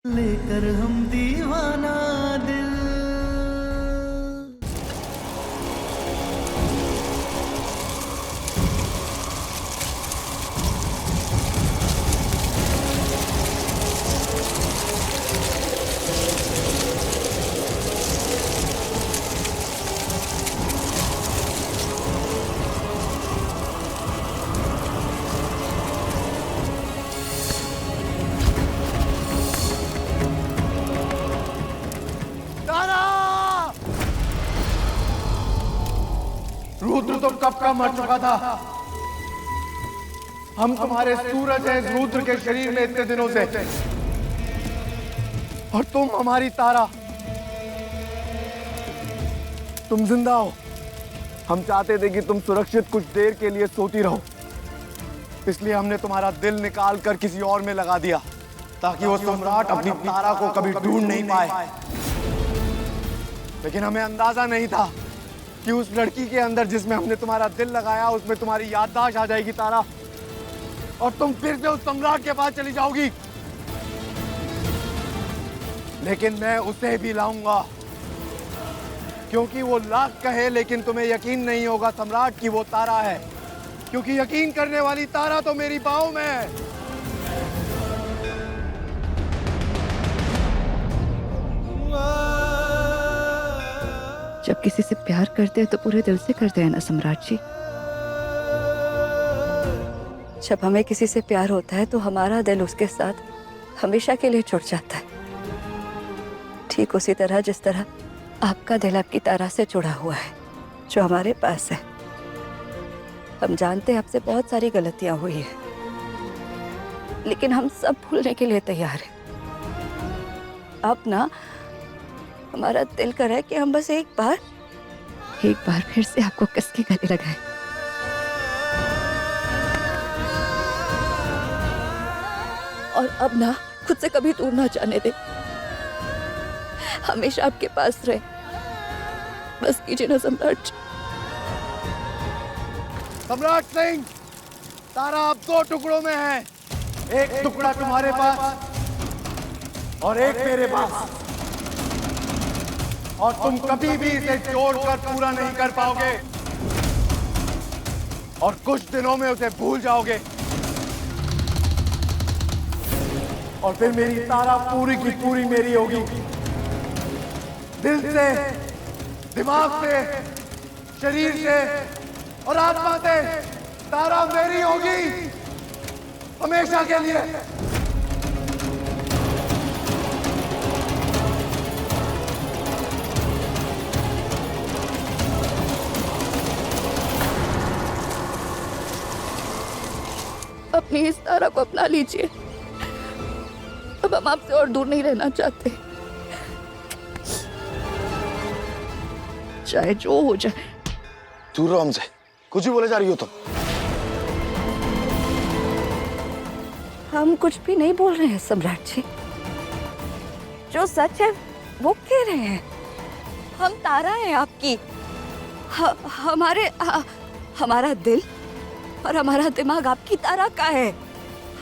लेकर हम दीवाना दिल। रुद्र तो कब का मर चुका था। हम तुम्हारे सूरज हैं रुद्र के शरीर में इतने दिनों से, और तुम हमारी तारा। तुम जिंदा हो। हम चाहते थे कि तुम सुरक्षित कुछ देर के लिए सोती रहो, इसलिए हमने तुम्हारा दिल निकाल कर किसी और में लगा दिया, ताकि वो सम्राट अपनी तारा को कभी ढूंढ नहीं पाए। लेकिन हमें अंदाजा नहीं था कि उस लड़की के अंदर जिसमें हमने तुम्हारा दिल लगाया, उसमें तुम्हारी याददाश्त आ जाएगी तारा, और तुम फिर से उस सम्राट के पास चली जाओगी। लेकिन मैं उसे भी लाऊंगा, क्योंकि वो लाख कहे लेकिन तुम्हें यकीन नहीं होगा सम्राट की वो तारा है, क्योंकि यकीन करने वाली तारा तो मेरी बाहों में है। जब किसी से प्यार करते हैं तो पूरे दिल से करते हैं ना सम्राट जी। जब हमें किसी से प्यार होता है तो हमारा दिल उसके साथ हमेशा के लिए जुड़ जाता है, ठीक उसी तरह जिस तरह आपका दिल आपकी तारा से जुड़ा हुआ है जो हमारे पास है। हम जानते हैं आपसे बहुत सारी गलतियां हुई है, लेकिन हम सब भूलने के लिए तैयार हैं। अब ना हमारा दिल कर रहा है कि हम बस एक बार फिर से आपको किस के गले लगाएं। और अब ना खुद से कभी दूर ना जाने दे, हमेशा आपके पास रहे। बस कीजिए ना सम्राट। सम्राट सिंह, तारा अब दो टुकड़ों में है, एक टुकड़ा तुम्हारे पास और एक मेरे पास, और तुम कभी भी इसे जोड़कर पूरा नहीं कर पाओगे, और कुछ दिनों में उसे भूल जाओगे, और फिर मेरी तारा पूरी की पूरी मेरी होगी। दिल से, दिमाग से, शरीर से और आत्मा से तारा मेरी होगी हमेशा के लिए। अपनी इस तारा को अपना लीजिए। अब हम आपसे और दूर नहीं रहना चाहते, चाहे जो हो जाए। दूर रहो हमसे, कुछ भी बोले जा रही हो तुम। हम कुछ भी नहीं बोल रहे हैं सम्राट जी, जो सच है वो कह रहे हैं। हम तारा हैं आपकी। हमारा दिल और हमारा दिमाग आपकी तारा का है।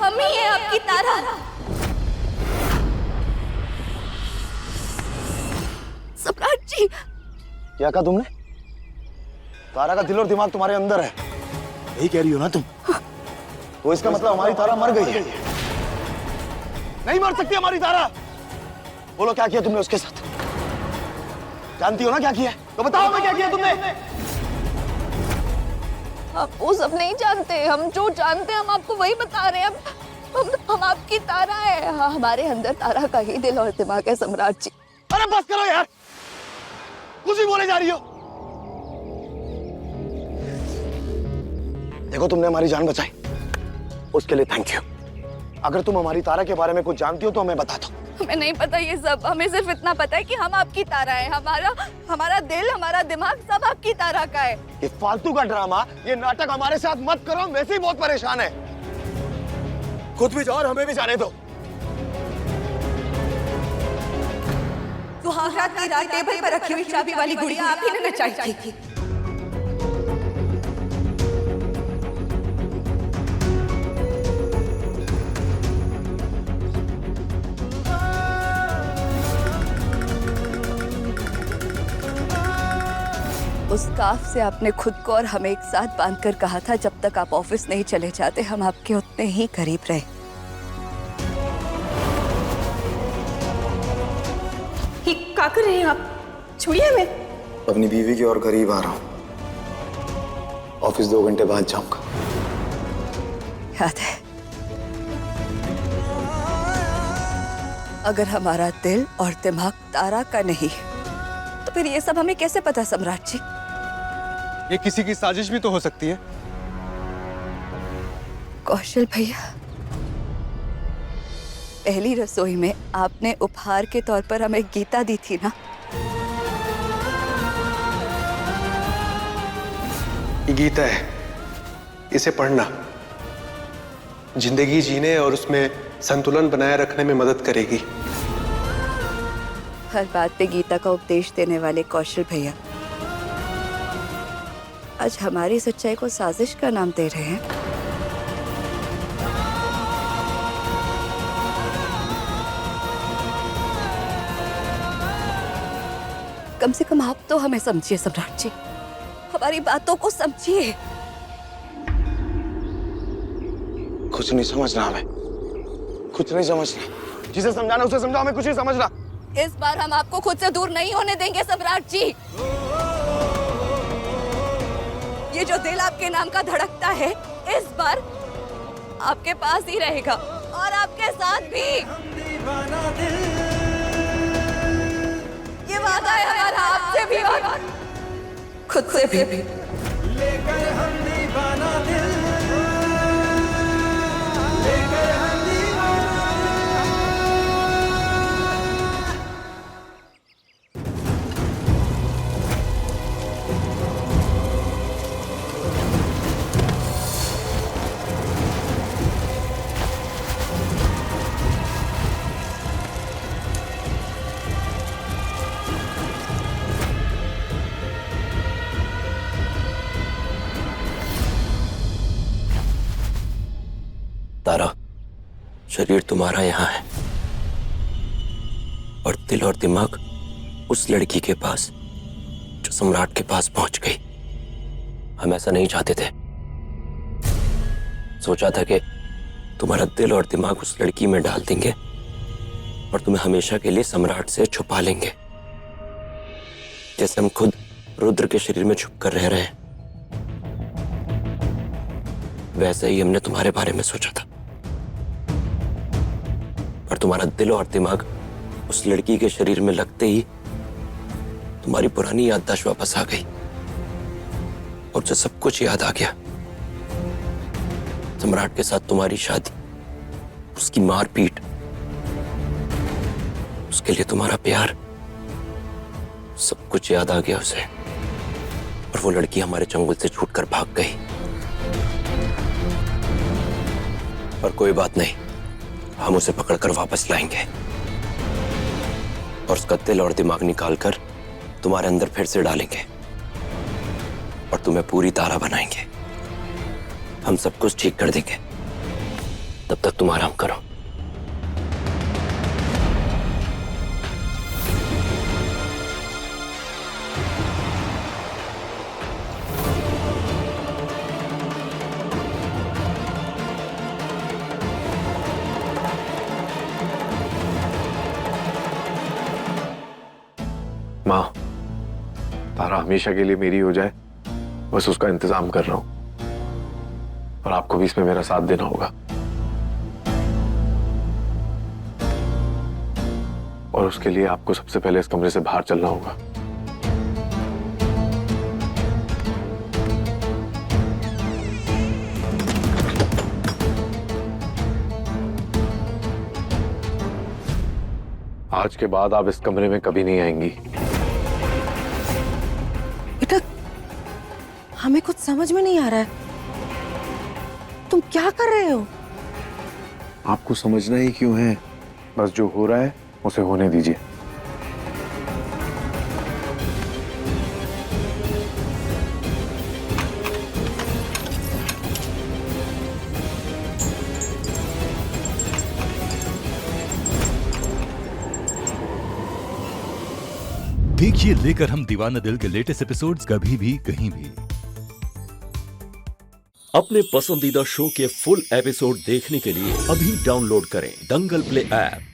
हम ही हैं आपकी तारा। सम्राट जी, क्या कहा तुमने? तारा का दिल और दिमाग तुम्हारे अंदर है, यही कह रही हो ना तुम? तो इसका मतलब हमारी तारा मर गई है। नहीं मर सकती हमारी तारा। बोलो क्या किया तुमने उसके साथ? जानती हो ना क्या किया? तो बताओ मैं क्या किया तुमने? आप वो सब नहीं जानते। हम जो जानते हैं हम आपको वही बता रहे हैं। हम आपकी तारा है। हमारे अंदर तारा का ही दिल और दिमाग है सम्राट जी। अरे बस करो यार, कुछ भी बोले जा रही हो। देखो तुमने हमारी जान बचाई, उसके लिए थैंक यू। अगर तुम हमारी तारा के बारे में कुछ जानती हो तो हमें बता दो। हमें नहीं पता ये सब। हमें सिर्फ इतना पता है कि हम आपकी तारा है। हमारा दिल, हमारा दिमाग सब आपकी तारा का है। ये फालतू का ड्रामा, ये नाटक हमारे साथ मत करो। वैसे ही बहुत परेशान है। खुद भी जाओ और हमें भी जाने दो। सुहागरात की रात टेबल पर रखी हुई चाबी वाली गुड़िया आप ही ने नचाई थी। उस स्कार्फ से आपने खुद को और हमें एक साथ बांधकर कहा था, जब तक आप ऑफिस नहीं चले जाते हम आपके उतने ही करीब रहे। ये क्या कर रहे हैं आप? छोड़िए हमें। अपनी बीवी की और करीब आ रहा हूँ। ऑफिस 2 घंटे बाद जाऊंगा। याद है, अगर हमारा दिल और दिमाग तारा का नहीं तो फिर ये सब हमें कैसे पता सम्राट जी? ये किसी की साजिश भी तो हो सकती है। कौशल भैया, पहली रसोई में आपने उपहार के तौर पर हमें गीता दी थी ना? ये गीता है, इसे पढ़ना जिंदगी जीने और उसमें संतुलन बनाए रखने में मदद करेगी। हर बात पे गीता का उपदेश देने वाले कौशल भैया आज हमारी सच्चाई को साजिश का नाम दे रहे हैं। कम से कम आप तो हमें समझिए सम्राट जी, हमारी बातों को समझिए। कुछ नहीं समझना हमें, कुछ नहीं समझना। जिसे समझाना उसे समझाओ, हमें कुछ नहीं समझना। इस बार हम आपको खुद से दूर नहीं होने देंगे सम्राट जी। ये जो दिल आपके नाम का धड़कता है, इस बार आपके पास ही रहेगा और आपके साथ भी। ये वादा है हमारा आपसे भी और खुद से भी। लेकर हम दीवाना दिल, लेकर हम तारा, शरीर तुम्हारा यहाँ है और दिल और दिमाग उस लड़की के पास जो सम्राट के पास पहुंच गई। हम ऐसा नहीं चाहते थे। सोचा था कि तुम्हारा दिल और दिमाग उस लड़की में डाल देंगे और तुम्हें हमेशा के लिए सम्राट से छुपा लेंगे, जैसे हम खुद रुद्र के शरीर में छुप कर रह रहे हैं। वैसे ही हमने तुम्हारे बारे में सोचा था, पर तुम्हारा दिल और दिमाग उस लड़की के शरीर में लगते ही तुम्हारी पुरानी याददाश्त वापस आ गई और जो सब कुछ याद आ गया। सम्राट के साथ तुम्हारी शादी, उसकी मारपीट, उसके लिए तुम्हारा प्यार, सब कुछ याद आ गया उसे। और वो लड़की हमारे चंगुल से छूटकर भाग गई। पर कोई बात नहीं, हम उसे पकड़कर वापस लाएंगे और उसका दिल और दिमाग निकालकर तुम्हारे अंदर फिर से डालेंगे और तुम्हें पूरी तारा बनाएंगे। हम सब कुछ ठीक कर देंगे। तब तक तुम आराम करो। माँ, तारा हमेशा के लिए मेरी हो जाए, बस उसका इंतजाम कर रहा हूं और आपको भी इसमें मेरा साथ देना होगा। और उसके लिए आपको सबसे पहले इस कमरे से बाहर चलना होगा। आज के बाद आप इस कमरे में कभी नहीं आएंगी। बेटा, हमें कुछ समझ में नहीं आ रहा है, तुम क्या कर रहे हो? आपको समझना ही क्यों है, बस जो हो रहा है उसे होने दीजिए। देखिए लेकर हम दीवाना दिल के लेटेस्ट एपिसोड्स कभी भी कहीं भी। अपने पसंदीदा शो के फुल एपिसोड देखने के लिए अभी डाउनलोड करें दंगल प्ले ऐप।